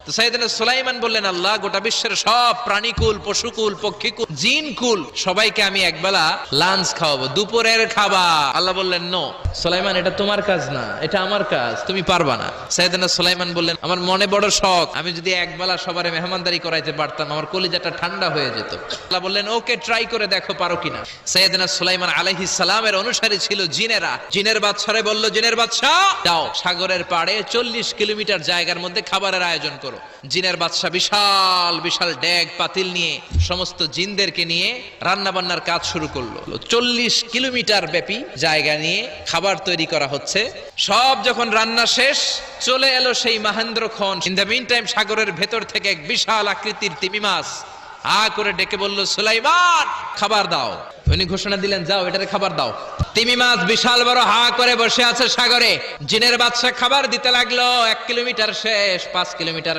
তো সাইয়েদনা সুলাইমান বললেন, আল্লাহ, গোটা বিশ্বের সব প্রাণীকুল, পশুকুল, পক্ষীকুল, জিনকুল সবাইকে আমি একবেলা লাঞ্চ খাওয়াবো, দুপুরের খাবার। আল্লাহ বললেন, নো সুলাইমান, এটা তোমার কাজ না, এটা আমার কাজ, তুমি পারবা না। সাইয়েদনা সুলাইমান বললেন, আমার মনে বড় শখ, আমি যদি একবেলা সবারে মেহমানদারি করাইতে পারতাম, আমার কলিজাটা ঠান্ডা হয়ে যেত। আল্লাহ বললেন, ওকে, ট্রাই করে দেখো পারো কিনা। সাইয়েদনা সুলাইমান আলাইহিস সালামের অনুসারী ছিল জিনেরা। জিনের বাদশারে বলল, জিনের বাদশা, যাও সাগরের পাড়ে 40 কিলোমিটার জায়গার মধ্যে খাবারের আয়োজন করো। জিনের বাদশা বিশাল বিশাল ডেগ পাতিল নিয়ে সমস্ত জিনদেরকে নিয়ে রান্না বান্নার কাজ শুরু করলো। 40 কিলোমিটার ব্যাপী জায়গা নিয়ে খাবার তৈরি করা হচ্ছে। সব যখন রান্না শেষ, চলে এলো সেই মহেন্দ্রক্ষণ। ইন দ্য মিন টাইম সাগরের ভেতর থেকে এক বিশাল আকৃতির তিমি মাছ করে ডেকে বলল, সুলাইমান, খাবার দাও। উনি ঘোষণা দিলেন, যাও এটারে খাবার দাও। তিমি মাছ বিশাল বড় করে বসে আছে সাগরে। জিনের বাদশা খাবার দিতে লাগলো। 1 কিলোমিটার শেষ, 5 কিলোমিটার